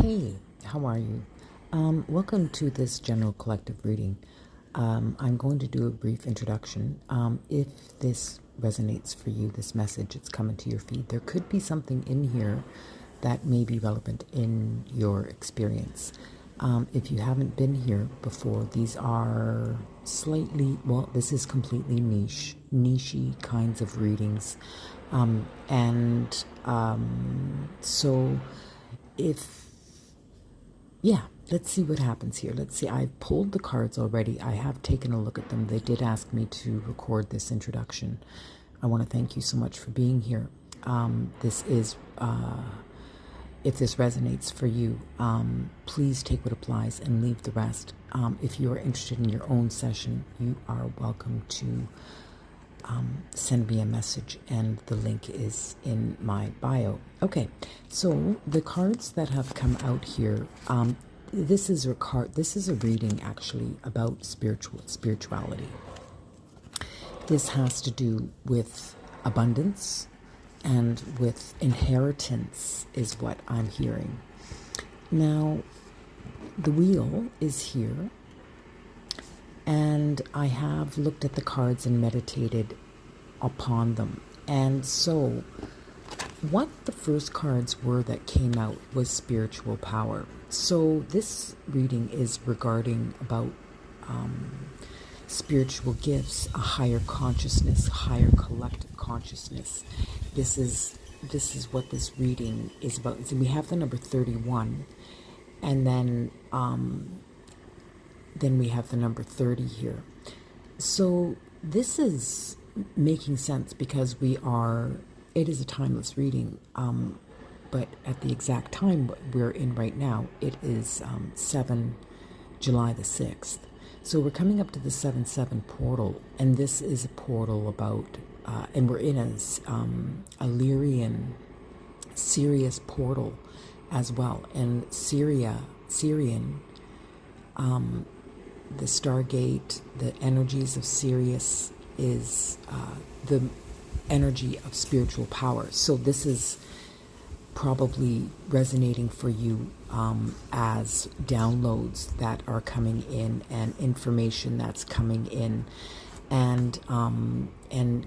Hey, how are you? Welcome to this general collective reading. I'm going to do a brief introduction. If this resonates for you, this message, it's coming to your feed. There could be something in here that may be relevant in your experience. If you haven't been here before, these are this is completely nichey kinds of readings. So if yeah, let's see what happens here. Let's see. I've pulled the cards already. I have taken a look at them. They did ask me to record this introduction. I want to thank you so much for being here. This is, if this resonates for you, please take what applies and leave the rest. If you are interested in your own session, you are welcome to send me a message, and the link is in my bio. Okay, so the cards that have come out here, this is a reading actually about spirituality. This has to do with abundance and with inheritance is what I'm hearing. Now, the wheel is here, and I have looked at the cards and meditated upon them. And so what the first cards were that came out was spiritual power. So this reading is regarding about spiritual gifts, a higher consciousness, higher collective consciousness. This is what this reading is about. So we have the number 31, and then we have the number 30 here. So this is making sense because it is a timeless reading, but at the exact time we're in right now, it is July the 6th. So we're coming up to the 7-7 portal, and this is a portal about, and we're in a Lyrian, Sirius portal as well. And Syrian, the Stargate, the energies of Sirius is the energy of spiritual power. So this is probably resonating for you as downloads that are coming in and information that's coming in, and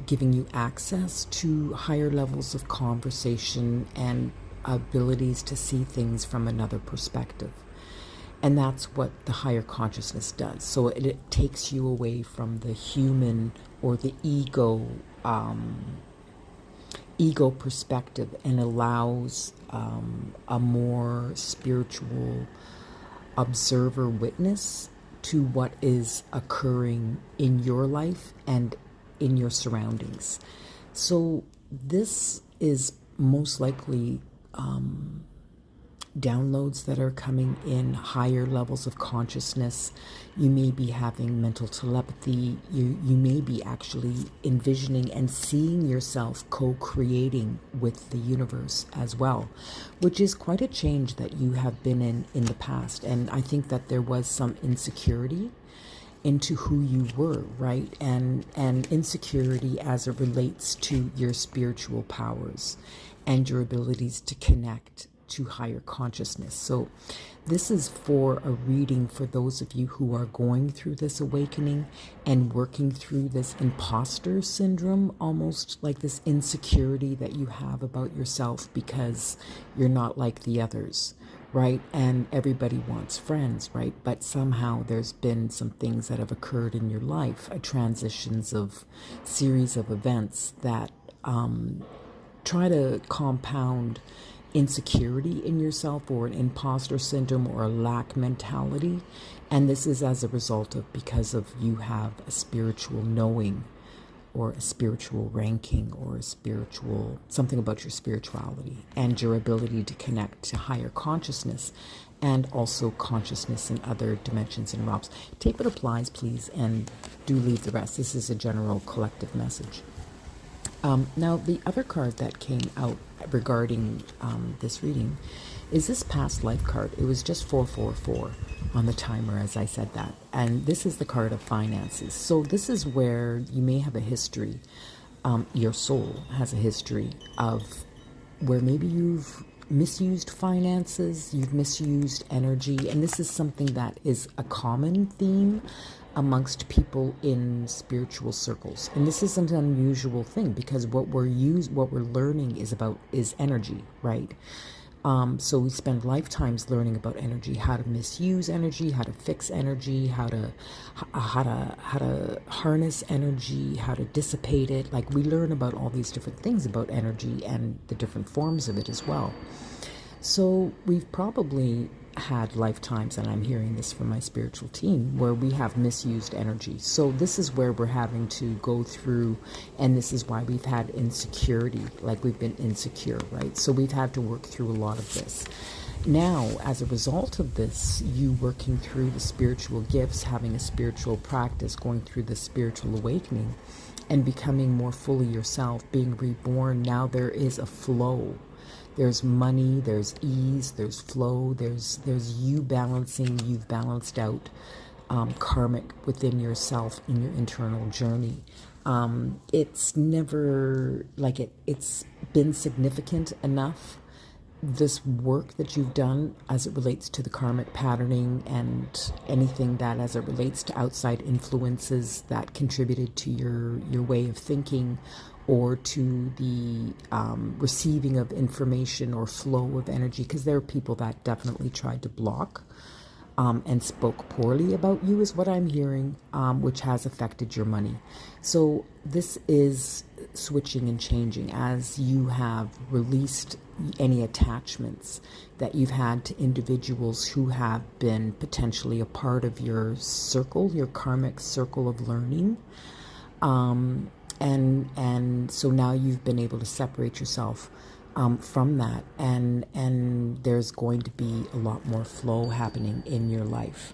giving you access to higher levels of conversation and abilities to see things from another perspective. And that's what the higher consciousness does. So it takes you away from the human or the ego perspective and allows a more spiritual observer witness to what is occurring in your life and in your surroundings. So this is most likely downloads that are coming in, higher levels of consciousness. You may be having mental telepathy. You may be actually envisioning and seeing yourself co-creating with the universe as well, which is quite a change that you have been in the past. And I think that there was some insecurity into who you were, right? And insecurity as it relates to your spiritual powers and your abilities to connect to higher consciousness. So this is for a reading for those of you who are going through this awakening and working through this imposter syndrome, almost like this insecurity that you have about yourself because you're not like the others, right? And everybody wants friends, right? But somehow there's been some things that have occurred in your life, a series of events that try to compound insecurity in yourself, or an imposter syndrome, or a lack mentality. And this is as a result of, because of, you have a spiritual knowing or a spiritual ranking or a spiritual, something about your spirituality and your ability to connect to higher consciousness and also consciousness in other dimensions and realms. Take what applies, please, and do leave the rest. This is a general collective message. Now, the other card that came out regarding this reading is this past life card. It was just 444 on the timer as I said that. And this is the card of finances. So this is where you may have a history. Your soul has a history of where maybe you've misused finances, you've misused energy, and this is something that is a common theme amongst people in spiritual circles. And this isn't an unusual thing, because what we're learning is energy, right? So we spend lifetimes learning about energy, how to misuse energy, how to fix energy, how to harness energy, how to dissipate it. Like, we learn about all these different things about energy and the different forms of it as well. So we've probably had lifetimes, and I'm hearing this from my spiritual team, where we have misused energy. So this is where we're having to go through, and this is why we've had insecurity, like we've been insecure, right? So we've had to work through a lot of this. Now, as a result of this, you working through the spiritual gifts, having a spiritual practice, going through the spiritual awakening, and becoming more fully yourself, being reborn, now there is a flow. There's money, there's ease, there's flow, there's you balancing, you've balanced out karmic within yourself in your internal journey. It's never like it's been significant enough, this work that you've done as it relates to the karmic patterning and anything that as it relates to outside influences that contributed to your way of thinking, or to the receiving of information or flow of energy, because there are people that definitely tried to block and spoke poorly about you, is what I'm hearing, which has affected your money. So this is switching and changing as you have released any attachments that you've had to individuals who have been potentially a part of your circle, your karmic circle of learning. And so now you've been able to separate yourself from that, and there's going to be a lot more flow happening in your life.